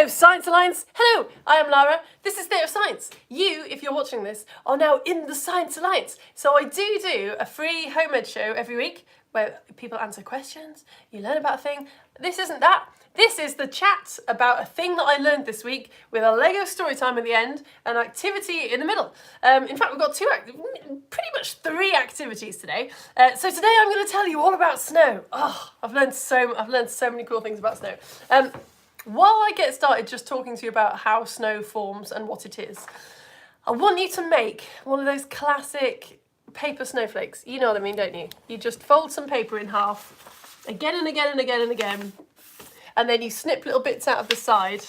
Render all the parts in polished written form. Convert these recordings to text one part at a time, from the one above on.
Hello, Science Alliance. Hello, I am Lara. This is Theatre of Science. You, if you're watching this, are now in the Science Alliance. So I do a free home ed show every week where people answer questions, you learn about a thing. This isn't that. This is the chat about a thing that I learned this week with a Lego story time at the end, an activity in the middle. In fact, we've got pretty much three activities today. So today I'm going to tell you all about snow. Oh, I've learned so many cool things about snow. While I get started just talking to you about how snow forms and what it is, I want you to make one of those classic paper snowflakes. You know what I mean, don't you? You just fold some paper in half, again and again and again and again, and then you snip little bits out of the side,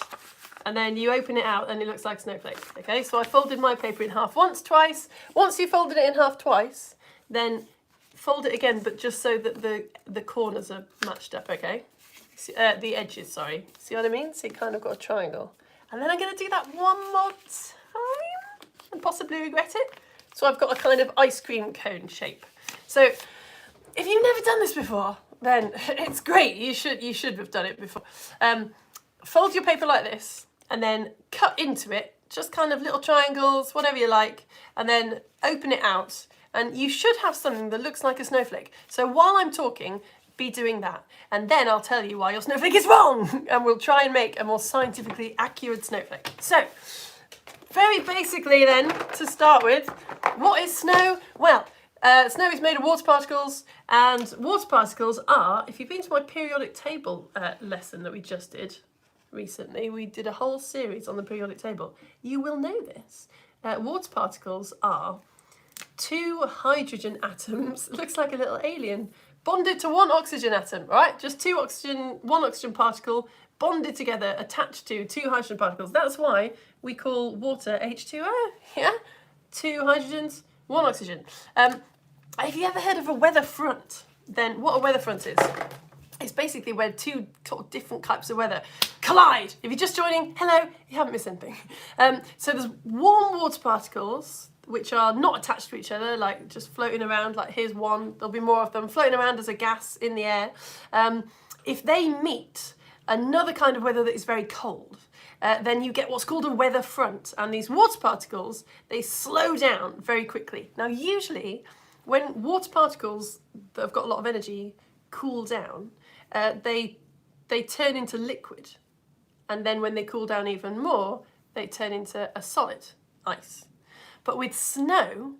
and then you open it out and it looks like a snowflake. Okay, so I folded my paper in half once, twice. Once you folded it in half twice, then fold it again, but just so that the corners are matched up, okay? The edges, sorry. See what I mean? So you kind of got a triangle. And then I'm going to do that one more time and possibly regret it. So I've got a kind of ice cream cone shape. So if you've never done this before, then it's great. You should have done it before. Fold your paper like this and then cut into it, just kind of little triangles, whatever you like, and then open it out. And you should have something that looks like a snowflake. So while I'm talking, be doing that, and then I'll tell you why your snowflake is wrong, and we'll try and make a more scientifically accurate snowflake. So, very basically then, to start with, what is snow? Well, snow is made of water particles, and water particles are, if you've been to my periodic table lesson that we just did recently, we did a whole series on the periodic table, you will know this. Water particles are two hydrogen atoms, looks like a little alien, bonded to one oxygen atom, right? Just one oxygen particle bonded together, attached to two hydrogen particles. That's why we call water H2O, yeah? Two hydrogens, one oxygen. Have you ever heard of a weather front? Then what a weather front is, it's basically where two different types of weather collide. If you're just joining, hello, you haven't missed anything. So there's warm water particles, which are not attached to each other, like just floating around, like here's one, there'll be more of them floating around as a gas in the air. If they meet another kind of weather that is very cold, then you get what's called a weather front, and these water particles, they slow down very quickly. Now usually, when water particles that have got a lot of energy cool down, they turn into liquid, and then when they cool down even more, they turn into a solid, ice. But with snow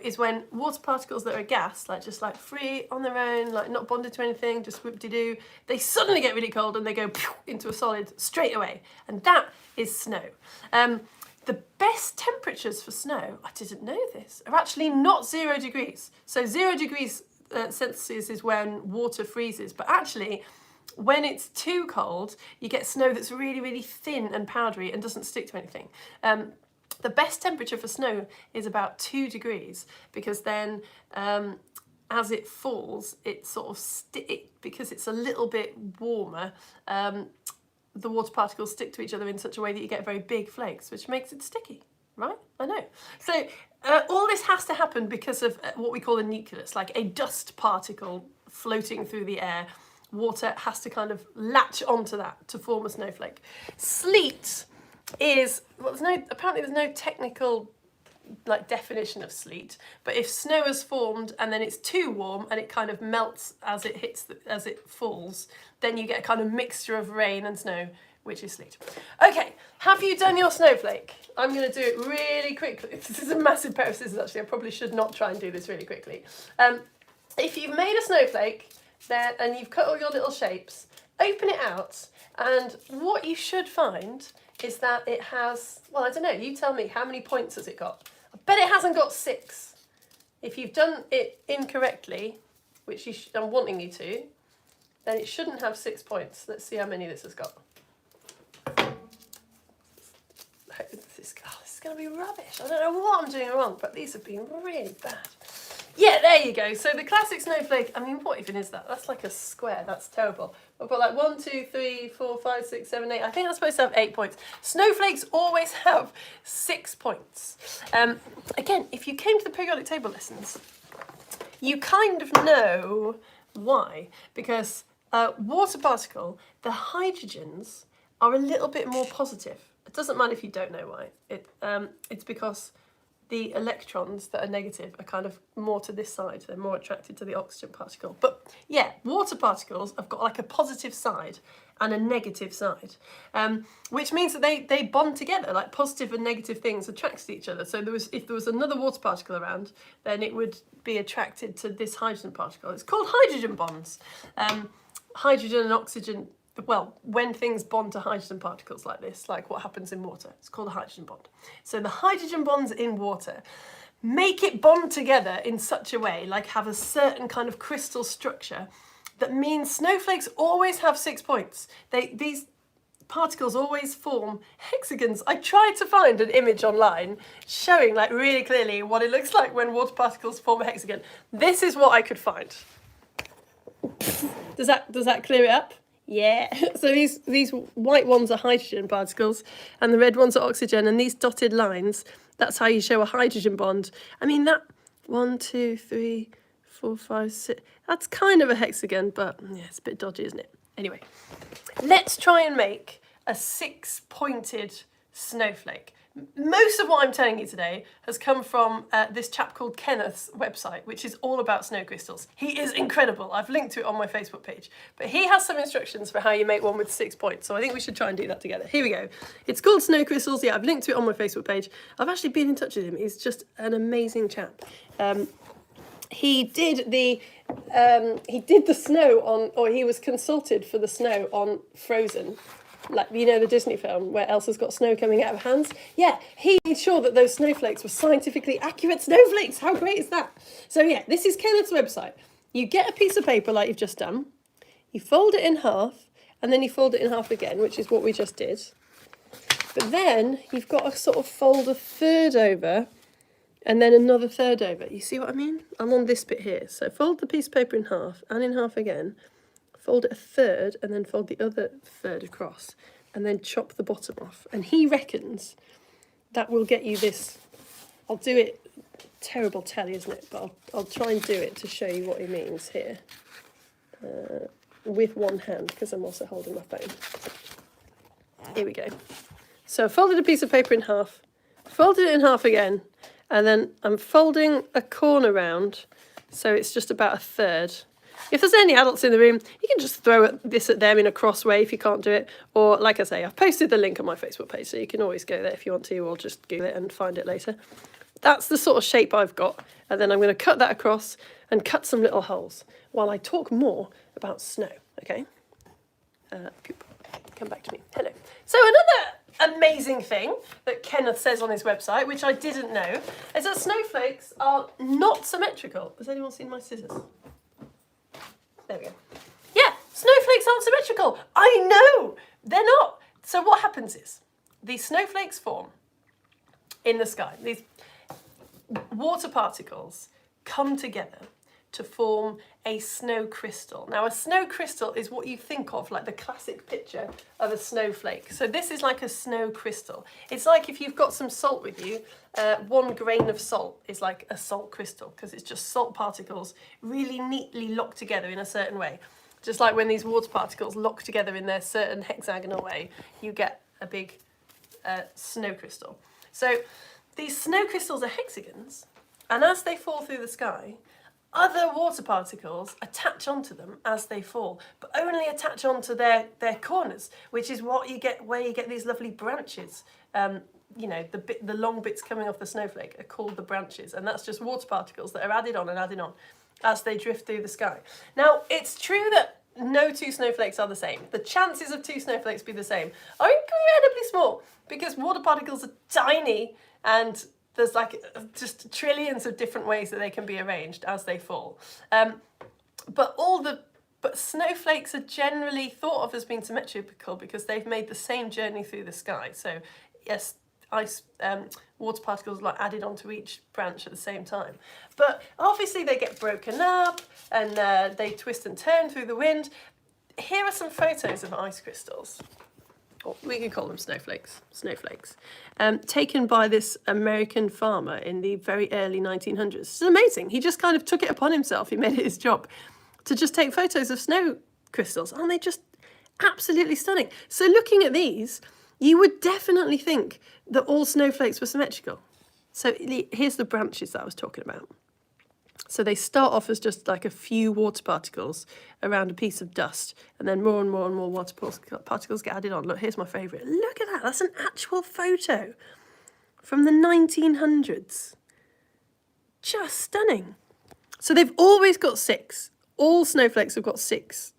is when water particles that are a gas, just free on their own, like not bonded to anything, just whoop-de-doo, they suddenly get really cold and they go into a solid straight away. And that is snow. The best temperatures for snow, I didn't know this, are actually not 0 degrees. So 0 degrees Celsius is when water freezes, but actually when it's too cold, you get snow that's really, really thin and powdery and doesn't stick to anything. The best temperature for snow is about 2 degrees, because then as it falls, it sort of because it's a little bit warmer, the water particles stick to each other in such a way that you get very big flakes, which makes it sticky, right? I know. So all this has to happen because of what we call a nucleus, like a dust particle floating through the air. Water has to kind of latch onto that to form a snowflake. Sleet is, well, apparently there's no technical definition of sleet, but if snow has formed and then it's too warm and it kind of melts as it as it falls, then you get a kind of mixture of rain and snow, which is sleet. Okay, have you done your snowflake? I'm going to do it really quickly. This is a massive pair of scissors, actually. I probably should not try and do this really quickly. If you've made a snowflake there and you've cut all your little shapes, open it out, and what you should find is that it has, well, I don't know, you tell me, how many points has it got? I bet it hasn't got 6. If you've done it incorrectly, which I'm wanting you to, then it shouldn't have 6 points. Let's see how many this has got. This is going to be rubbish. I don't know what I'm doing wrong, but these have been really bad. Yeah, there you go. So the classic snowflake, I mean, what even is that? That's like a square. That's terrible. I've got 1, 2, 3, 4, 5, 6, 7, 8. I think that's supposed to have 8 points. Snowflakes always have 6 points. Again, if you came to the periodic table lessons, you kind of know why. Because water particle, the hydrogens are a little bit more positive. It doesn't matter if you don't know why. It's because the electrons that are negative are kind of more to this side. They're more attracted to the oxygen particle. But yeah, water particles have got like a positive side and a negative side, which means that they bond together, like positive and negative things attract to each other. So if there was another water particle around, then it would be attracted to this hydrogen particle. It's called hydrogen bonds. Hydrogen and oxygen, well, when things bond to hydrogen particles like this, like what happens in water, it's called a hydrogen bond. So the hydrogen bonds in water make it bond together in such a way, like have a certain kind of crystal structure, that means snowflakes always have 6 points. These particles always form hexagons. I tried to find an image online showing like really clearly what it looks like when water particles form a hexagon. This is what I could find. Does that clear it up? Yeah. So these white ones are hydrogen particles and the red ones are oxygen, and these dotted lines, that's how you show a hydrogen bond. I mean, that 1, 2, 3, 4, 5, 6, that's kind of a hexagon, but yeah, it's a bit dodgy, isn't it? Anyway, let's try and make a 6-pointed snowflake. Most of what I'm telling you today has come from this chap called Kenneth's website, which is all about snow crystals. He is incredible. I've linked to it on my Facebook page. But he has some instructions for how you make one with 6 points, so I think we should try and do that together. Here we go. It's called Snow Crystals. Yeah, I've linked to it on my Facebook page. I've actually been in touch with him. He's just an amazing chap. He did the snow on, or he was consulted for the snow on Frozen. Like, you know, the Disney film where Elsa's got snow coming out of her hands? Yeah, he made sure that those snowflakes were scientifically accurate snowflakes. How great is that? So yeah, this is Kenneth's website. You get a piece of paper like you've just done, you fold it in half, and then you fold it in half again, which is what we just did. But then you've got to sort of fold a third over, and then another third over. You see what I mean? I'm on this bit here. So fold the piece of paper in half, and in half again. Fold it a third, and then fold the other third across, and then chop the bottom off. And he reckons that will get you this. I'll do it, terrible telly, isn't it? But I'll try and do it to show you what he means here. With one hand, because I'm also holding my phone. Here we go. So I folded a piece of paper in half, folded it in half again, and then I'm folding a corner round, so it's just about a third. If there's any adults in the room, you can just throw this at them in a cross way if you can't do it. Or, like I say, I've posted the link on my Facebook page, so you can always go there if you want to, or just Google it and find it later. That's the sort of shape I've got. And then I'm going to cut that across and cut some little holes while I talk more about snow, okay? Come back to me. Hello. So another amazing thing that Kenneth says on his website, which I didn't know, is that snowflakes are not symmetrical. Has anyone seen my scissors? There we go. Yeah, snowflakes aren't symmetrical. I know, they're not. So what happens is, these snowflakes form in the sky. These water particles come together to form a snow crystal. Now, a snow crystal is what you think of, like the classic picture of a snowflake. So this is like a snow crystal. It's like if you've got some salt with you, 1 grain of salt is like a salt crystal, because it's just salt particles really neatly locked together in a certain way. Just like when these water particles lock together in their certain hexagonal way, you get a big snow crystal. So these snow crystals are hexagons, and as they fall through the sky, other water particles attach onto them as they fall, but only attach onto their corners, which is what you get where you get these lovely branches. You know, the long bits coming off the snowflake are called the branches, and that's just water particles that are added on as they drift through the sky. Now, it's true that no 2 snowflakes are the same. The chances of 2 snowflakes being the same are incredibly small, because water particles are tiny, and there's like just trillions of different ways that they can be arranged as they fall. But snowflakes are generally thought of as being symmetrical because they've made the same journey through the sky. So yes, water particles are like added onto each branch at the same time. But obviously they get broken up and they twist and turn through the wind. Here are some photos of ice crystals. Or we can call them snowflakes, taken by this American farmer in the very early 1900s. It's amazing. He just kind of took it upon himself. He made it his job to just take photos of snow crystals. Aren't they just Absolutely stunning. So looking at these, you would definitely think that all snowflakes were symmetrical. So here's the branches that I was talking about. So they start off as just like a few water particles around a piece of dust, and then more and more and more water particles get added on. Look, here's my favourite. Look at that. That's an actual photo from the 1900s. Just stunning. So they've always got 6. All snowflakes have got 6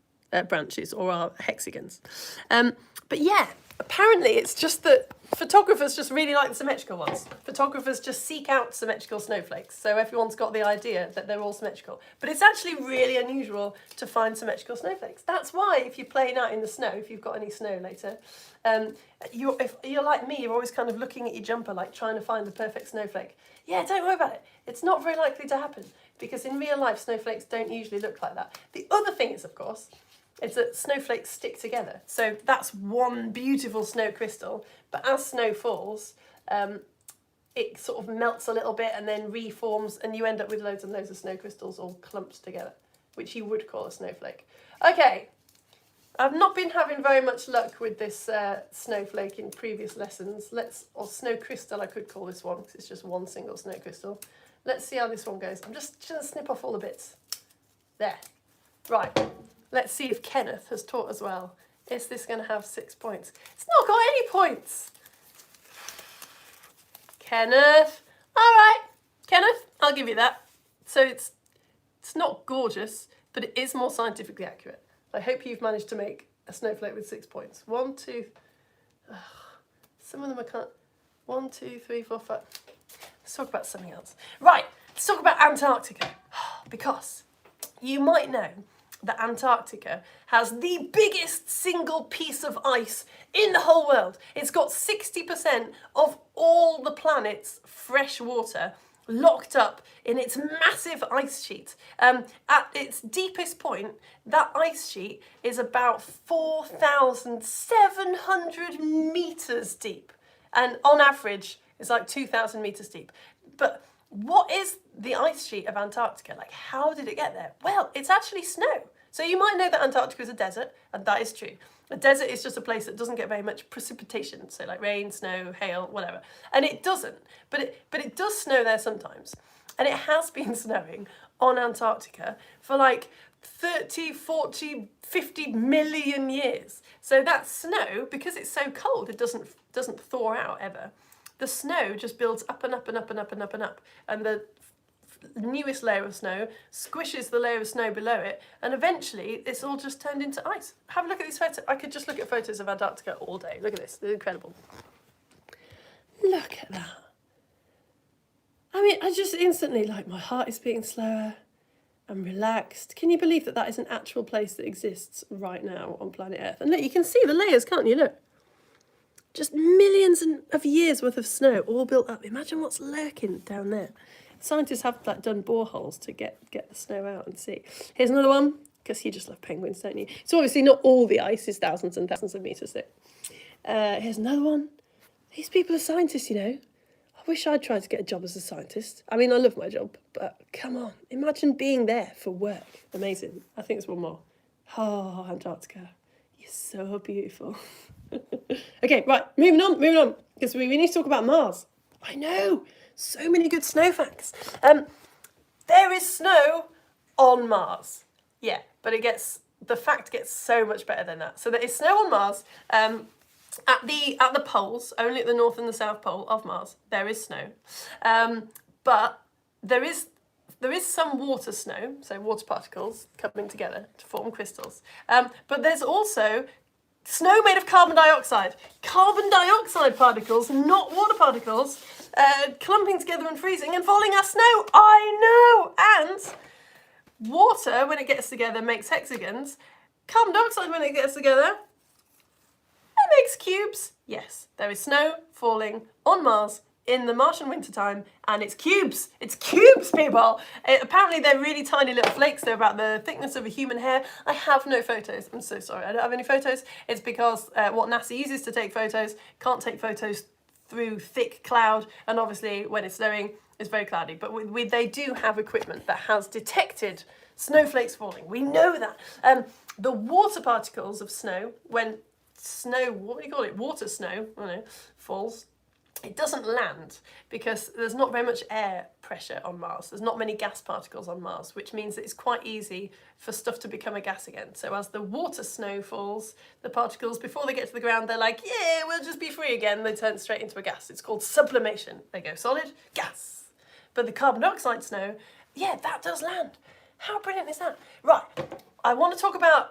branches, or are hexagons. But yeah, apparently it's just that photographers just really like the symmetrical ones. Photographers just seek out symmetrical snowflakes. So everyone's got the idea that they're all symmetrical. But it's actually really unusual to find symmetrical snowflakes. That's why if you're playing out in the snow, if you've got any snow later, if you're like me, you're always kind of looking at your jumper, like trying to find the perfect snowflake. Yeah, don't worry about it. It's not very likely to happen, because in real life, snowflakes don't usually look like that. The other thing is, of course, is that snowflakes stick together. So that's one beautiful snow crystal, but as snow falls, it sort of melts a little bit and then reforms, and you end up with loads and loads of snow crystals all clumped together, which you would call a snowflake. Okay, I've not been having very much luck with this snowflake in previous lessons. Or snow crystal, I could call this one, because it's just one single snow crystal. Let's see how this one goes. I'm just going to snip off all the bits. There. Right. Let's see if Kenneth has taught as well. Is this going to have 6 points? It's not got any points. Kenneth. All right. Kenneth, I'll give you that. So it's not gorgeous, but it is more scientifically accurate. I hope you've managed to make a snowflake with 6 points. 1, 2... some of them I can't... 1, 2, 3, 4, 5... Let's talk about something else. Right, let's talk about Antarctica. Because you might know that Antarctica has the biggest single piece of ice in the whole world. It's got 60% of all the planet's fresh water locked up in its massive ice sheet. At its deepest point, that ice sheet is about 4,700 metres deep. And on average, it's like 2,000 metres deep. But what is the ice sheet of Antarctica? Like, how did it get there? Well, it's actually snow. So you might know that Antarctica is a desert, and that is true. A desert is just a place that doesn't get very much precipitation, so like rain, snow, hail, whatever. And it doesn't, but it does snow there sometimes. And it has been snowing on Antarctica for like 30, 40, 50 million years. So that snow, because it's so cold, it doesn't thaw out ever. The snow just builds up and up and up and up and up and up. And the newest layer of snow squishes the layer of snow below it, and eventually it's all just turned into ice. Have a look at these photos. I could just look at photos of Antarctica all day. Look at this. They're incredible. Look at that. I mean, I just instantly, like, my heart is beating slower. I'm relaxed. Can you believe that that is an actual place that exists right now on planet Earth? And look, you can see the layers, can't you? Look. Just millions of years worth of snow all built up. Imagine what's lurking down there. Scientists have done boreholes to get the snow out and see. Here's another one, because you just love penguins, don't you? So obviously not all the ice is thousands and thousands of metres thick. Here's another one. These people are scientists, you know. I wish I'd tried to get a job as a scientist. I mean, I love my job, but come on. Imagine being there for work. Amazing. I think there's one more. Oh, Antarctica. You're so beautiful. Okay, right, moving on. Because we need to talk about Mars. I know. So many good snow facts. There is snow on Mars. Yeah, but the fact gets so much better than that. So there is snow on Mars. At the poles, only at the North and the South Pole of Mars, there is snow. But there is some water snow, so water particles coming together to form crystals. But there's also snow made of carbon dioxide. Carbon dioxide particles, not water particles, clumping together and freezing and falling as snow. I know! And water, when it gets together, makes hexagons. Carbon dioxide, when it gets together, it makes cubes. Yes, there is snow falling on Mars in the Martian wintertime, and it's cubes. It's cubes, people. Apparently, they're really tiny little flakes. They're about the thickness of a human hair. I have no photos. I'm so sorry. I don't have any photos. It's because what NASA uses to take photos can't take photos through thick cloud, and obviously when it's snowing, it's very cloudy. But they do have equipment that has detected snowflakes falling. We know that. The water particles of snow, when snow, what do you call it? Water snow, I don't know, falls. It doesn't land because there's not very much air pressure on Mars. There's not many gas particles on Mars, which means that it's quite easy for stuff to become a gas again. So as the water snow falls, the particles, before they get to the ground, they're like, yeah, we'll just be free again. They turn straight into a gas. It's called sublimation. They go solid, gas. But the carbon dioxide snow, yeah, that does land. How brilliant is that? Right, I want to talk about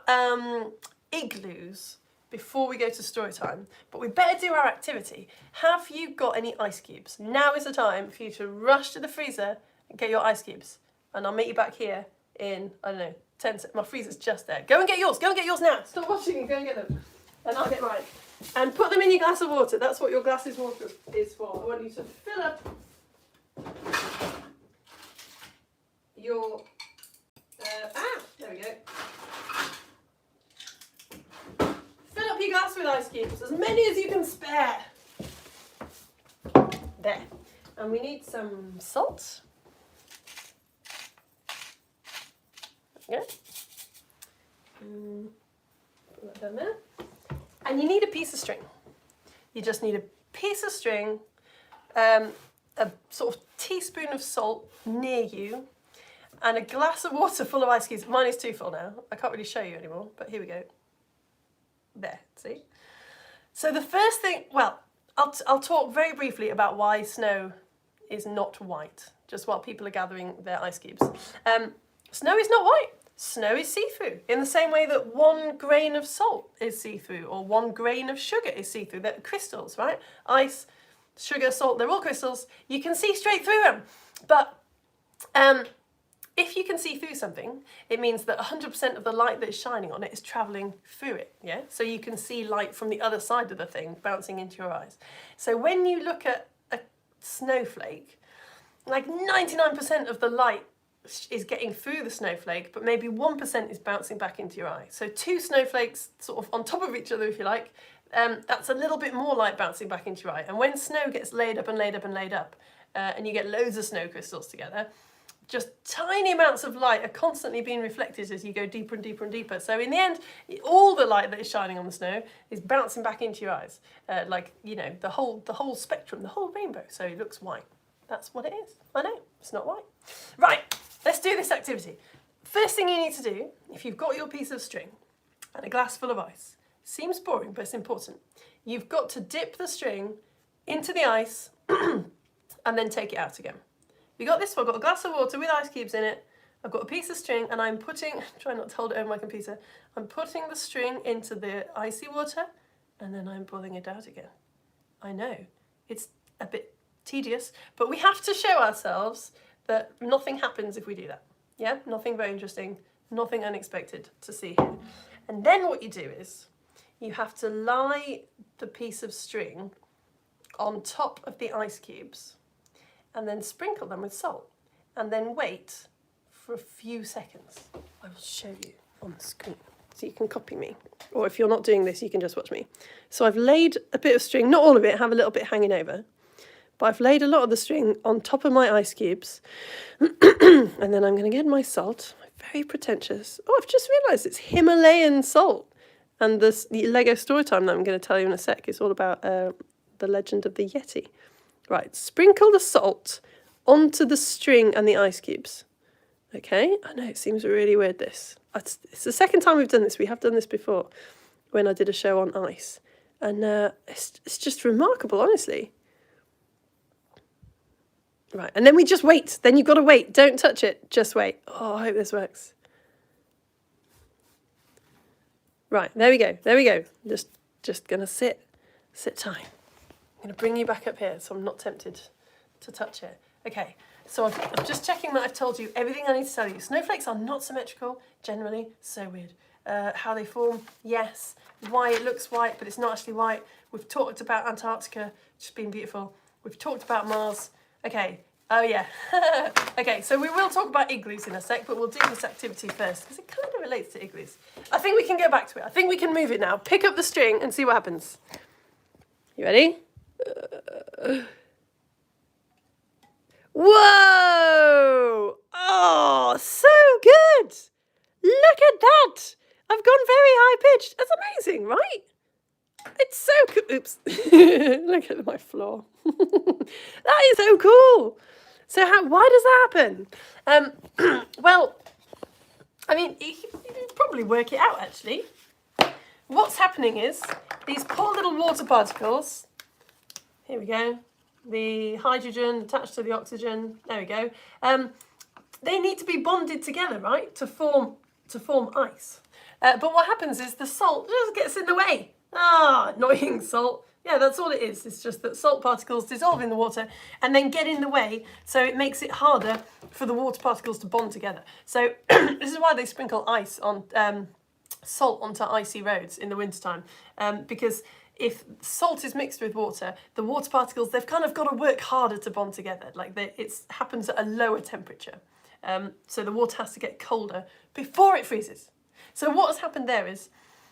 igloos before we go to story time, but we better do our activity. Have you got any ice cubes? Now is the time for you to rush to the freezer and get your ice cubes. And I'll meet you back here in, I don't know, 10 seconds. My freezer's just there. Go and get yours. Go and get yours now. Stop watching and go and get them. And I'll get mine. And put them in your glass of water. That's what your glass of water is for. I want you to fill up your... there we go. Fill up your glass with ice cubes, as many as you can spare. There. And we need some salt. There we go. Put that down there. And you need a piece of string. You just need a piece of string, a sort of teaspoon of salt near you, and a glass of water full of ice cubes. Mine is too full now. I can't really show you anymore, but here we go. There, see? So the first thing, well, I'll talk very briefly about why snow is not white, just while people are gathering their ice cubes. Snow is not white. Snow is see-through, in the same way that 1 grain of salt is see-through, or 1 grain of sugar is see-through. They're crystals, right? Ice, sugar, salt, they're all crystals. You can see straight through them. But if you can see through something, it means that 100% of the light that is shining on it is travelling through it, yeah? So you can see light from the other side of the thing bouncing into your eyes. So when you look at a snowflake, like 99% of the light is getting through the snowflake, but maybe 1% is bouncing back into your eye. So 2 snowflakes sort of on top of each other, if you like, that's a little bit more light bouncing back into your eye. And when snow gets laid up and laid up and laid up, and you get loads of snow crystals together, just tiny amounts of light are constantly being reflected as you go deeper and deeper and deeper. So in the end, all the light that is shining on the snow is bouncing back into your eyes, like, you know, the whole spectrum, the whole rainbow. So it looks white. That's what it is. I know, it's not white. Right, let's do this activity. First thing you need to do, if you've got your piece of string and a glass full of ice, seems boring, but it's important. You've got to dip the string into the ice and then take it out again. You got this one? I've got a glass of water with ice cubes in it. I've got a piece of string and I'm putting, try not to hold it over my computer, I'm putting the string into the icy water and then I'm pulling it out again. I know, it's a bit tedious, but we have to show ourselves that nothing happens if we do that. Yeah, nothing very interesting, nothing unexpected to see here. And then what you do is, you have to lie the piece of string on top of the ice cubes and then sprinkle them with salt and then wait for a few seconds. I will show you on the screen so you can copy me. Or if you're not doing this, you can just watch me. So I've laid a bit of string, not all of it, have a little bit hanging over, but I've laid a lot of the string on top of my ice cubes and then I'm going to get my salt, very pretentious. Oh, I've just realised it's Himalayan salt. And the Lego story time that I'm going to tell you in a sec is all about the legend of the Yeti. Right, sprinkle the salt onto the string and the ice cubes. Okay, I know it seems really weird this. It's the second time we've done this. We have done this before when I did a show on ice. And it's just remarkable, honestly. Right, and then we just wait. Then you've got to wait. Don't touch it. Just wait. Oh, I hope this works. Right, there we go. There we go. Just going to sit tight. I'm going to bring you back up here so I'm not tempted to touch it. Okay, so I'm just checking that I've told you everything I need to tell you. Snowflakes are not symmetrical, generally. So weird. How they form, yes. Why it looks white, but it's not actually white. We've talked about Antarctica, which has been beautiful. We've talked about Mars. Okay, oh yeah. Okay, so we will talk about igloos in a sec, but we'll do this activity first because it kind of relates to igloos. I think we can go back to it. I think we can move it now. Pick up the string and see what happens. You ready? Whoa! Oh, so good! Look at that! I've gone very high pitched. That's amazing, right? It's so cool. Oops. Look at my floor. That is so cool. So why does that happen? Well, I mean, you can probably work it out, actually. What's happening is these poor little water particles, here we go, the hydrogen attached to the oxygen, there we go, they need to be bonded together, right, to form ice. But what happens is the salt just gets in the way. Ah, annoying salt. Yeah, that's all it is. It's just that salt particles dissolve in the water and then get in the way, so it makes it harder for the water particles to bond together. So this is why they sprinkle ice on salt onto icy roads in the wintertime, because if salt is mixed with water, the water particles, they've kind of got to work harder to bond together. Like it happens at a lower temperature. So the water has to get colder before it freezes. So what has happened there is,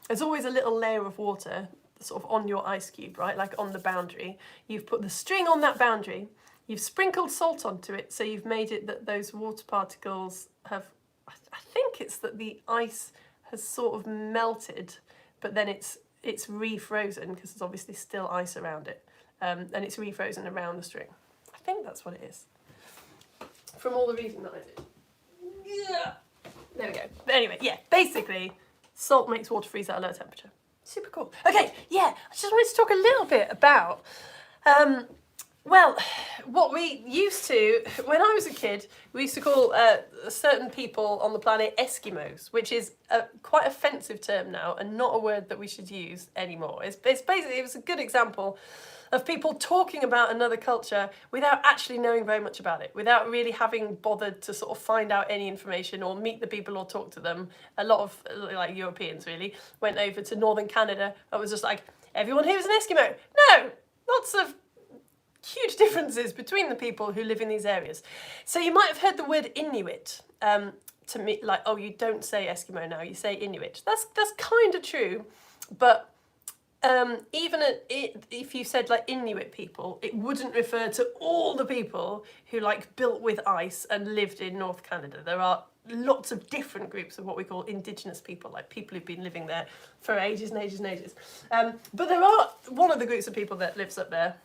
there's always a little layer of water sort of on your ice cube, right? Like on the boundary. You've put the string on that boundary, you've sprinkled salt onto it, so you've made it that those water particles have, I think it's that the ice has sort of melted, but then it's refrozen, because there's obviously still ice around it, and it's refrozen around the string. I think that's what it is, from all the reading that I did. Yeah. There we go. But anyway, yeah, basically, salt makes water freeze at a lower temperature. Super cool. Okay, yeah, I just wanted to talk a little bit about, well, what we used to, when I was a kid, we used to call certain people on the planet Eskimos, which is a quite offensive term now and not a word that we should use anymore. It's basically, it was a good example of people talking about another culture without actually knowing very much about it, without really having bothered to sort of find out any information or meet the people or talk to them. A lot of, like, Europeans really went over to northern Canada and was just like, everyone here is an Eskimo. No, lots of huge differences between the people who live in these areas. So you might have heard the word Inuit, to me, like, oh, you don't say Eskimo now, you say Inuit. That's kind of true, but even if you said like Inuit people, it wouldn't refer to all the people who like built with ice and lived in North Canada. There are lots of different groups of what we call indigenous people, like people who've been living there for ages and ages and ages. But there are one of the groups of people that lives up there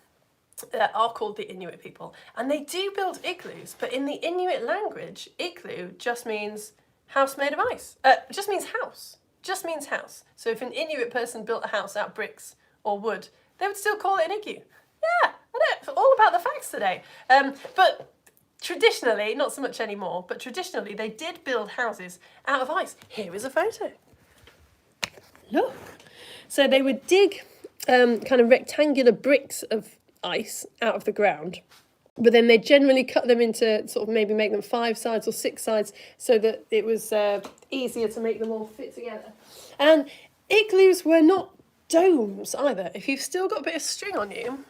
are called the Inuit people, and they do build igloos, but in the Inuit language, igloo just means house made of ice. Just means house. Just means house. So if an Inuit person built a house out of bricks or wood, they would still call it an igloo. Yeah, I know, it's all about the facts today. But traditionally, not so much anymore, but traditionally they did build houses out of ice. Here is a photo. Look. So they would dig kind of rectangular bricks of ice out of the ground, but then they generally cut them into sort of maybe make them 5 sides or 6 sides so that it was easier to make them all fit together. And igloos were not domes either. If you've still got a bit of string on you,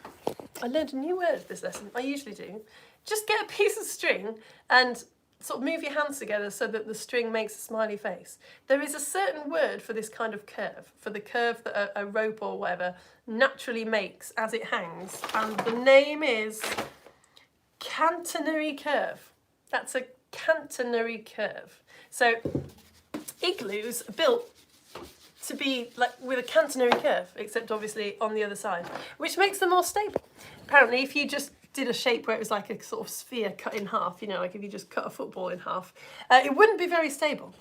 I learned a new word this lesson, I usually do, just get a piece of string and sort of move your hands together so that the string makes a smiley face. There is a certain word for this kind of curve, for the curve that a rope or whatever naturally makes as it hangs, and the name is catenary curve. That's a catenary curve. So igloos are built to be like with a catenary curve, except obviously on the other side, which makes them more stable. Apparently, if you just did a shape where it was like a sort of sphere cut in half, you know, like if you just cut a football in half, it wouldn't be very stable.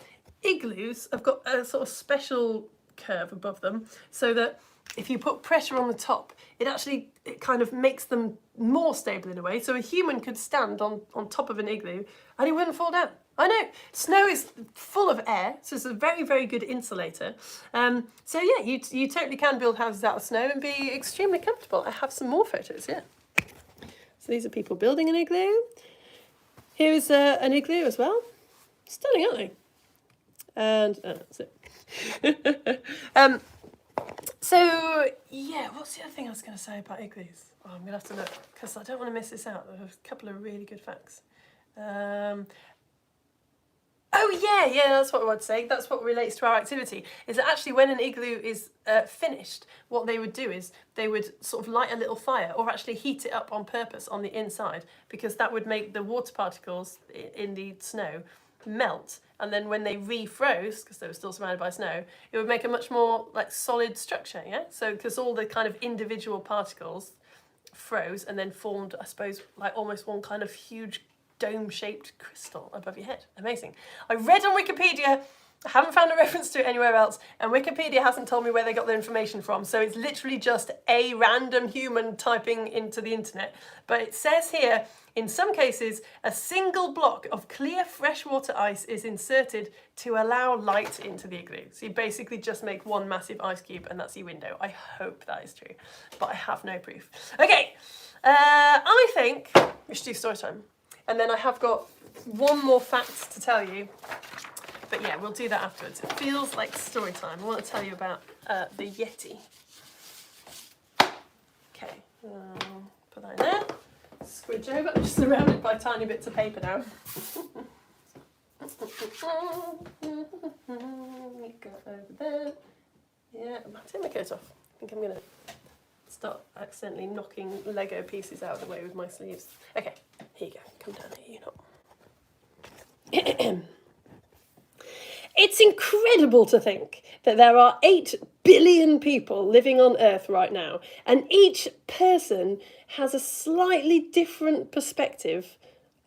Igloos have got a sort of special curve above them, so that if you put pressure on the top, it kind of makes them more stable in a way. So a human could stand on top of an igloo and it wouldn't fall down. I know, snow is full of air, so it's a very, very good insulator. So yeah, you totally can build houses out of snow and be extremely comfortable. I have some more photos, yeah. So these are people building an igloo. Here is an igloo as well. Stunning, aren't they? And that's it. So yeah, what's the other thing I was going to say about igloos? Oh, I'm going to have to look, because I don't want to miss this out. There are a couple of really good facts. Oh yeah, that's what I would say. That's what relates to our activity. Is that actually when an igloo is finished, what they would do is they would sort of light a little fire, or actually heat it up on purpose on the inside, because that would make the water particles in the snow melt, and then when they refroze, because they were still surrounded by snow, it would make a much more like solid structure. Yeah. So because all the kind of individual particles froze and then formed, I suppose, like almost one kind of huge dome-shaped crystal above your head. Amazing. I read on Wikipedia, I haven't found a reference to it anywhere else, and Wikipedia hasn't told me where they got their information from, so it's literally just a random human typing into the internet. But it says here, in some cases, a single block of clear freshwater ice is inserted to allow light into the igloo. So you basically just make one massive ice cube and that's your window. I hope that is true, but I have no proof. Okay, I think we should do story time. And then I have got one more fact to tell you. But yeah, we'll do that afterwards. It feels like story time. I want to tell you about the Yeti. Okay, put that in there. Squidge over. I'm just surrounded by tiny bits of paper now. Go over there. Yeah, I'm taking my coat off. I think I'm going to start accidentally knocking Lego pieces out of the way with my sleeves. Okay, here you go. Come down here, you know. It's incredible to think that there are 8 billion people living on Earth right now, and each person has a slightly different perspective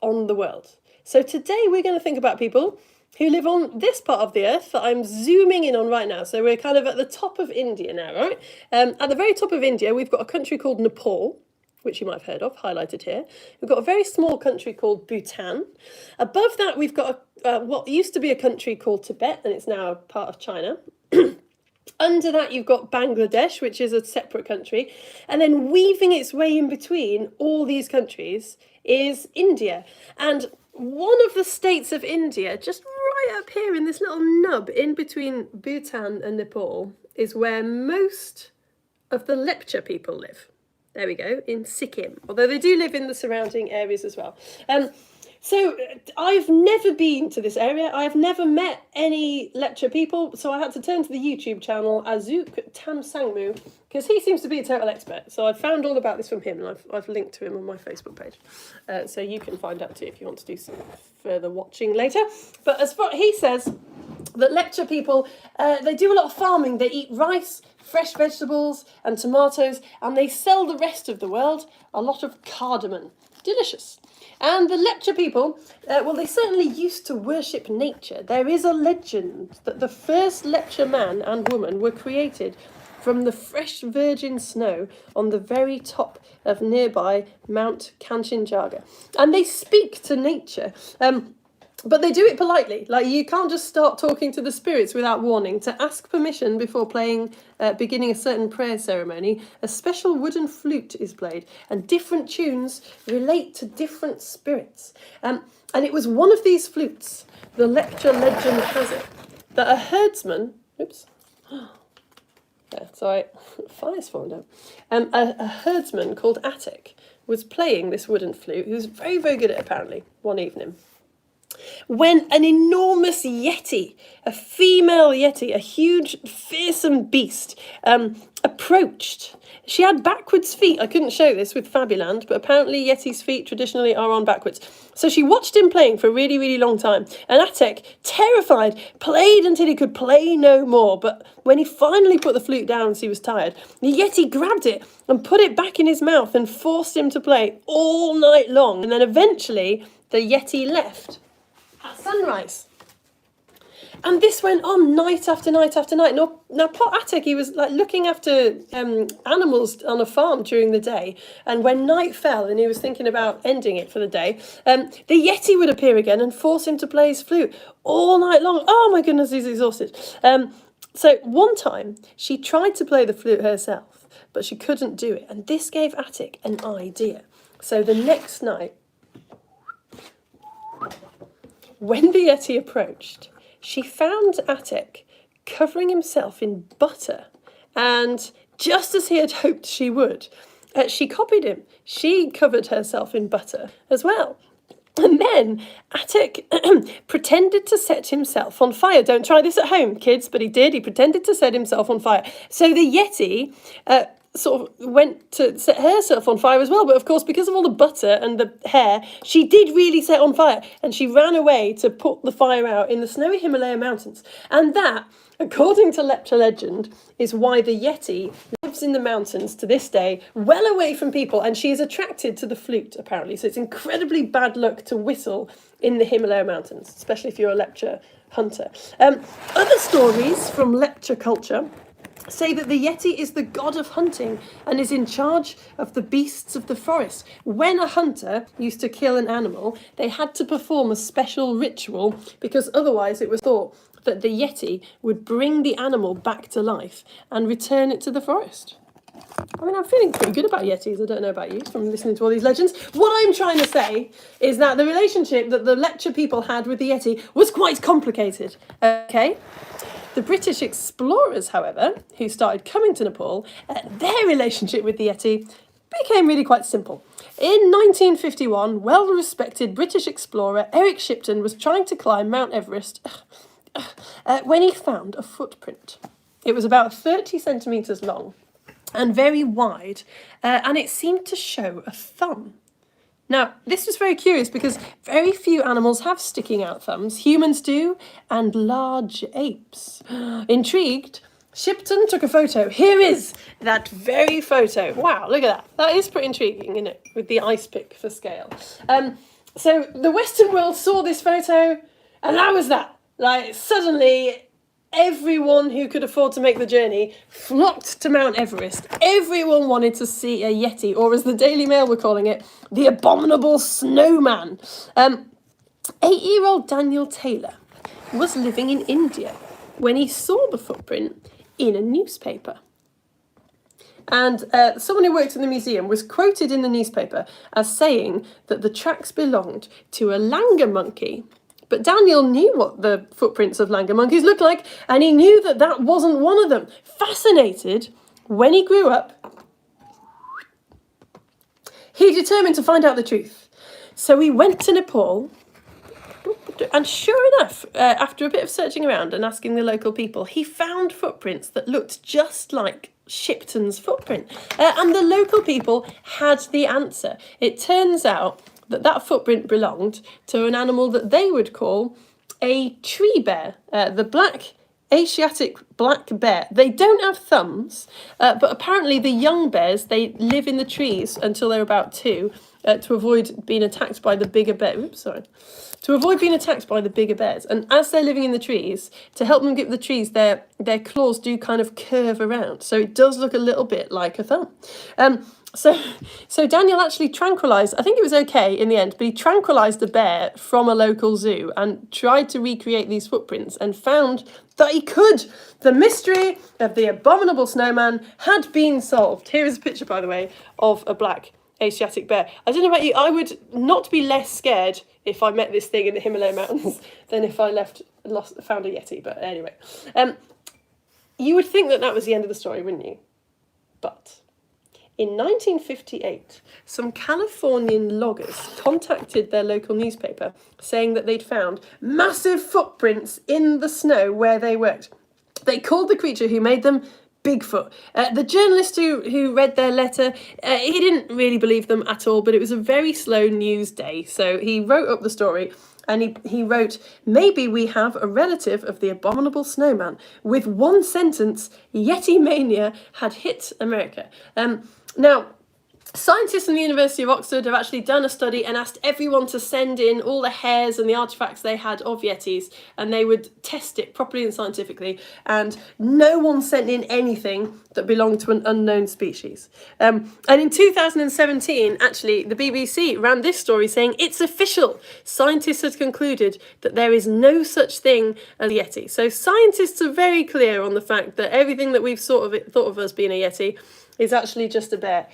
on the world. So today we're going to think about people who live on this part of the Earth that I'm zooming in on right now. So we're kind of at the top of India now, right? At the very top of India, we've got a country called Nepal, which you might have heard of, highlighted here. We've got a very small country called Bhutan. Above that, we've got what used to be a country called Tibet, and it's now part of China. Under that, you've got Bangladesh, which is a separate country. And then weaving its way in between all these countries is India. And one of the states of India, just right up here in this little nub in between Bhutan and Nepal, is where most of the Lepcha people live. There we go, in Sikkim, although they do live in the surrounding areas as well. So I've never been to this area. I've never met any Lepcha people, so I had to turn to the YouTube channel Azuk Tamsangmu, because he seems to be a total expert. So I found all about this from him, and I've linked to him on my Facebook page. So you can find out too if you want to do some further watching later. But as far he says that Lepcha people, they do a lot of farming. They eat rice, fresh vegetables and tomatoes, and they sell the rest of the world a lot of cardamom. Delicious. And the Lepcha people, well, they certainly used to worship nature. There is a legend that the first Lepcha man and woman were created from the fresh virgin snow on the very top of nearby Mount Kanchenjunga. And they speak to nature. But they do it politely. Like, you can't just start talking to the spirits without warning. To ask permission before beginning a certain prayer ceremony, a special wooden flute is played, and different tunes relate to different spirits. And it was one of these flutes, the Lepcha legend has it, that a herdsman, sorry, fire's fallen down. A herdsman called Attic was playing this wooden flute. He was very, very good at it, apparently, one evening, when an enormous Yeti, a female Yeti, a huge, fearsome beast, approached. She had backwards feet. I couldn't show this with Fabuland, but apparently Yeti's feet traditionally are on backwards. So she watched him playing for a really, really long time. And Atek, terrified, played until he could play no more. But when he finally put the flute down as he was tired, the Yeti grabbed it and put it back in his mouth and forced him to play all night long. And then eventually the Yeti left at sunrise. And this went on night after night after night. Now poor Attic, he was like looking after animals on a farm during the day, and when night fell and he was thinking about ending it for the day, the Yeti would appear again and force him to play his flute all night long. Oh my goodness, he's exhausted. So one time she tried to play the flute herself, but she couldn't do it, and this gave Attic an idea. So the next night, when the Yeti approached, she found Attic covering himself in butter, and just as he had hoped she would, she copied him. She covered herself in butter as well. And then Attic pretended to set himself on fire. Don't try this at home, kids, but he did. He pretended to set himself on fire. So the Yeti sort of went to set herself on fire as well. But of course, because of all the butter and the hair, she did really set on fire. And she ran away to put the fire out in the snowy Himalaya mountains. And that, according to Lepcha legend, is why the Yeti lives in the mountains to this day, well away from people, and she is attracted to the flute, apparently. So it's incredibly bad luck to whistle in the Himalaya mountains, especially if you're a Lepcha hunter. Other stories from Lepcha culture say that the Yeti is the god of hunting and is in charge of the beasts of the forest. When a hunter used to kill an animal, they had to perform a special ritual because otherwise it was thought that the Yeti would bring the animal back to life and return it to the forest. I mean, I'm feeling pretty good about Yetis. I don't know about you from listening to all these legends. What I'm trying to say is that the relationship that the Lepcha people had with the Yeti was quite complicated, okay? The British explorers, however, who started coming to Nepal, their relationship with the Yeti became really quite simple. In 1951, well-respected British explorer Eric Shipton was trying to climb Mount Everest when he found a footprint. It was about 30 centimetres long and very wide, and it seemed to show a thumb. Now, this was very curious because very few animals have sticking out thumbs. Humans do, and large apes. Intrigued, Shipton took a photo. Here is that very photo. Wow, look at that. That is pretty intriguing, isn't it? With the ice pick for scale. So the Western world saw this photo, and that was that. Like, suddenly, everyone who could afford to make the journey flocked to Mount Everest. Everyone wanted to see a Yeti, or as the Daily Mail were calling it, the abominable snowman. 8-year-old Daniel Taylor was living in India when he saw the footprint in a newspaper. And someone who worked in the museum was quoted in the newspaper as saying that the tracks belonged to a langur monkey. But Daniel knew what the footprints of langur monkeys looked like, and he knew that that wasn't one of them. Fascinated, when he grew up, he determined to find out the truth. So he went to Nepal, and sure enough, after a bit of searching around and asking the local people, he found footprints that looked just like Shipton's footprint. And the local people had the answer. It turns out that footprint belonged to an animal that they would call a tree bear, the black Asiatic black bear. They don't have thumbs, but apparently the young bears, they live in the trees until they're about 2 to avoid being attacked by the bigger bear. To avoid being attacked by the bigger bears. And as they're living in the trees, to help them get the trees, their claws do kind of curve around. So it does look a little bit like a thumb. So Daniel actually tranquilised, I think it was okay in the end, but he tranquilised a bear from a local zoo and tried to recreate these footprints and found that he could. The mystery of the abominable snowman had been solved. Here is a picture, by the way, of a black Asiatic bear. I don't know about you, I would not be less scared if I met this thing in the Himalaya mountains than if I found a Yeti. But anyway, you would think that was the end of the story, wouldn't you? But in 1958, some Californian loggers contacted their local newspaper saying that they'd found massive footprints in the snow where they worked. They called the creature who made them Bigfoot. The journalist who read their letter, he didn't really believe them at all, but it was a very slow news day. So he wrote up the story and he wrote, "Maybe we have a relative of the abominable snowman." With one sentence, Yeti mania had hit America. Now, scientists from the University of Oxford have actually done a study and asked everyone to send in all the hairs and the artefacts they had of Yetis, and they would test it properly and scientifically, and no one sent in anything that belonged to an unknown species. And in 2017, actually, the BBC ran this story saying, "It's official. Scientists had concluded that there is no such thing as a Yeti." So scientists are very clear on the fact that everything that we've thought of as being a Yeti is actually just a bear.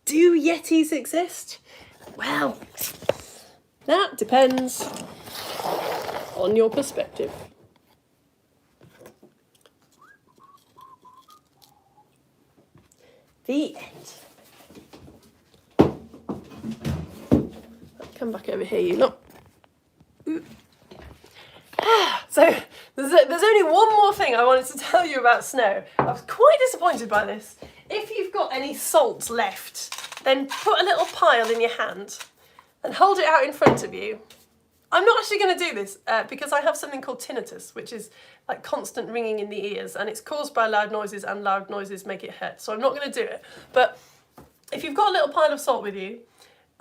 Do Yetis exist? Well, that depends on your perspective. The end. come back over here, you lot. So there's only one more thing I wanted to tell you about snow. I was quite disappointed by this. If you've got any salt left, then put a little pile in your hand and hold it out in front of you. I'm not actually going to do this because I have something called tinnitus, which is like constant ringing in the ears, and it's caused by loud noises, and loud noises make it hurt. So I'm not going to do it. But if you've got a little pile of salt with you,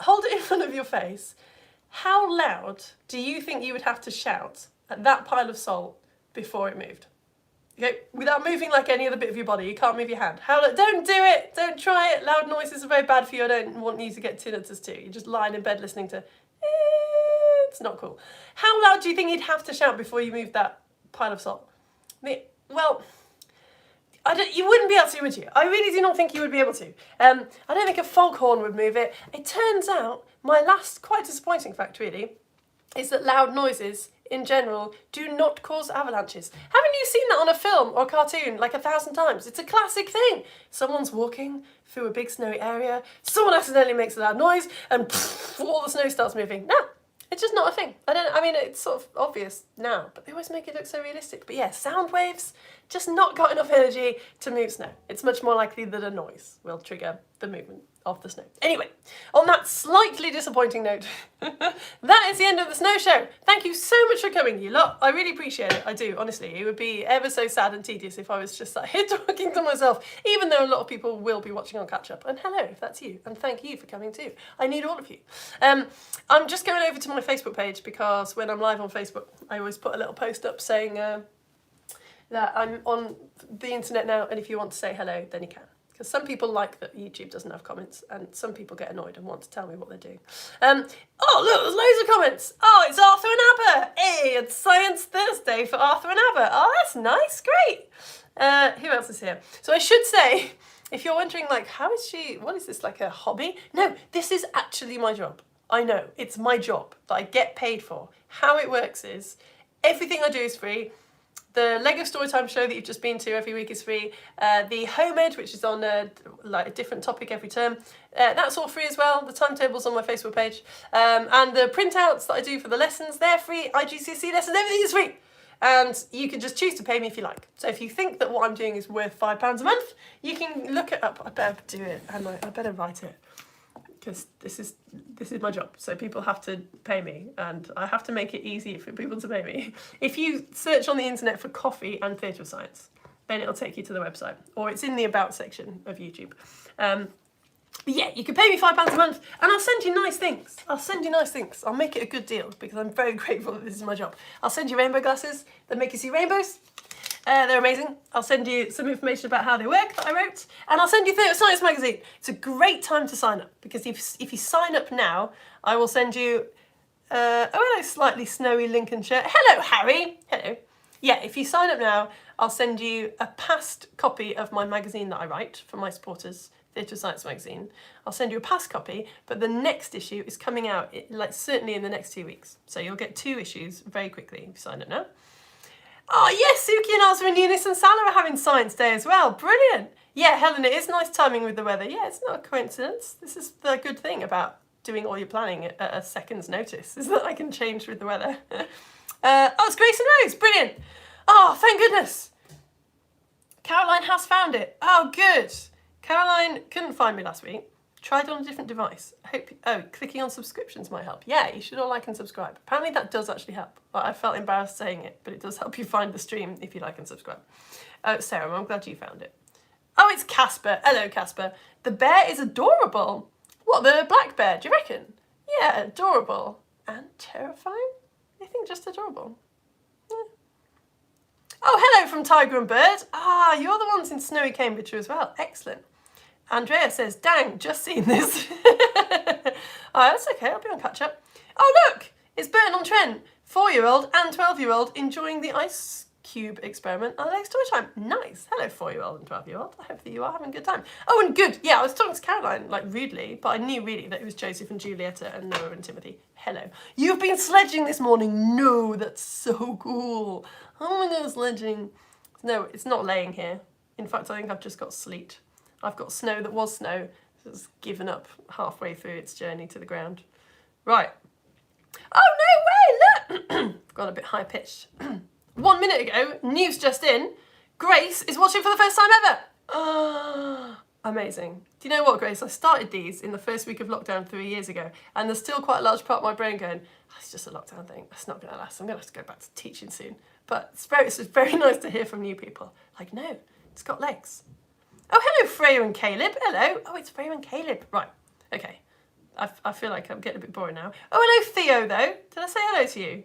hold it in front of your face. How loud do you think you would have to shout at that pile of salt before it moved? Okay, without moving like any other bit of your body. You can't move your hand. Don't do it. Don't try it. Loud noises are very bad for you. I don't want you to get tinnitus too. You're just lying in bed listening to. It's not cool. How loud do you think you'd have to shout before you moved that pile of salt? Well, you wouldn't be able to, would you? I really do not think you would be able to. I don't think a foghorn would move it. It turns out, my last quite disappointing fact really, is that loud noises in general do not cause avalanches. Haven't you seen that on a film or a cartoon like 1,000 times? It's a classic thing. Someone's walking through a big snowy area, someone accidentally makes a loud noise, and all the snow starts moving. No, it's just not a thing. I mean, it's sort of obvious now, but they always make it look so realistic. But yeah, sound waves, just not got enough energy to move snow. It's much more likely that a noise will trigger the movement of the snow. Anyway, on that slightly disappointing note, that is the end of the snow show. Thank you so much for coming, you lot. I really appreciate it. I do, honestly. It would be ever so sad and tedious if I was just sat here talking to myself, even though a lot of people will be watching on catch up. And hello, if that's you. And thank you for coming too. I need all of you. I'm just going over to my Facebook page because when I'm live on Facebook, I always put a little post up saying that I'm on the internet now, and if you want to say hello, then you can. Because some people like that YouTube doesn't have comments, and some people get annoyed and want to tell me what they're doing. Oh, look, there's loads of comments. Oh, it's Arthur and Abba. Hey, it's Science Thursday for Arthur and Abba. Oh, that's nice, great. Who else is here? So I should say, if you're wondering, like, what is this, like a hobby? No, this is actually my job. I know, it's my job that I get paid for. How it works is, everything I do is free. The Lego Storytime show that you've just been to every week is free. The Home Ed, which is on a different topic every term, that's all free as well. The timetable's on my Facebook page. And the printouts that I do for the lessons, they're free. IGCSE lessons, everything is free. And you can just choose to pay me if you like. So if you think that what I'm doing is worth £5 a month, you can look it up. I better do it, and I better write it. Because this is my job, so people have to pay me, and I have to make it easy for people to pay me. If you search on the internet for coffee and theatre of science, then it'll take you to the website, or it's in the about section of YouTube. But yeah, you can pay me £5 a month, and I'll send you nice things. I'll make it a good deal, because I'm very grateful that this is my job. I'll send you rainbow glasses that make you see rainbows. They're amazing. I'll send you some information about how they work that I wrote, and I'll send you Theatre of Science magazine. It's a great time to sign up, because if you sign up now, I will send you, hello, slightly snowy Lincolnshire. Hello, Harry. Hello. Yeah, if you sign up now, I'll send you a past copy of my magazine that I write for my supporters, Theatre of Science magazine. I'll send you a past copy, but the next issue is coming out, certainly in the next 2 weeks. So you'll get 2 issues very quickly if you sign up now. Oh yes, Suki and Arthur and Eunice and Salah are having Science Day as well. Brilliant. Yeah, Helen, it is nice timing with the weather. Yeah, it's not a coincidence. This is the good thing about doing all your planning at a second's notice, is that I can change with the weather. Oh, it's Grace and Rose. Brilliant. Oh, thank goodness. Caroline has found it. Oh, good. Caroline couldn't find me last week. Tried on a different device. Clicking on subscriptions might help. Yeah, you should all like and subscribe. Apparently that does actually help. I felt embarrassed saying it, but it does help you find the stream if you like and subscribe. Oh, Sarah, I'm glad you found it. Oh, it's Casper. Hello, Casper. The bear is adorable. What, the black bear, do you reckon? Yeah, adorable. And terrifying? I think just adorable. Yeah. Oh, hello from Tiger and Bird. Ah, you're the ones in snowy Cambridgeshire as well. Excellent. Andrea says, dang, just seen this. Oh, that's okay, I'll be on catch up. Oh, look, it's Burton-on-Trent, 4-year-old and 12-year-old enjoying the ice cube experiment on the next story time. Nice. Hello, 4-year-old and 12-year-old. I hope that you are having a good time. Oh, and good. Yeah, I was talking to Caroline, like rudely, but I knew really that it was Joseph and Julieta and Noah and Timothy. Hello. You've been sledging this morning. No, that's so cool. Oh my God, sledging. No, it's not laying here. In fact, I think I've just got sleet. I've got snow that was snow. It's given up halfway through its journey to the ground. Right, Oh, no way, look! Got a bit high pitched. 1 minute ago, news just in, Grace is watching for the first time ever. Amazing. Do you know what, Grace? I started these in the first week of lockdown 3 years ago, and there's still quite a large part of my brain going, oh, it's just a lockdown thing. That's not going to last. I'm going to have to go back to teaching soon. But it's very nice to hear from new people. Like, no, it's got legs. Oh, hello, Freya and Caleb. Hello. Oh, it's Freya and Caleb. Right. Okay. I feel like I'm getting a bit boring now. Oh, hello, Theo, though. Did I say hello to you?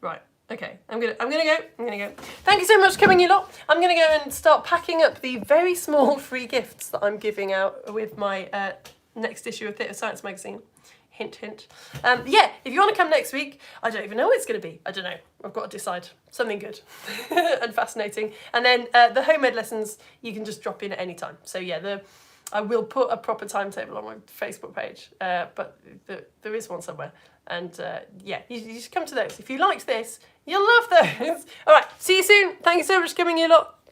Right. Okay, I'm gonna go. Thank you so much for coming, you lot. I'm gonna go and start packing up the very small free gifts that I'm giving out with my next issue of Theatre Science magazine. Hint, hint. Yeah, if you want to come next week, I don't even know what it's going to be. I don't know. I've got to decide. Something good and fascinating. And then the homemade lessons, you can just drop in at any time. So yeah, I will put a proper timetable on my Facebook page, but there is one somewhere. And yeah, you should come to those. If you liked this, you'll love those. All right, see you soon. Thank you so much for coming, you lot.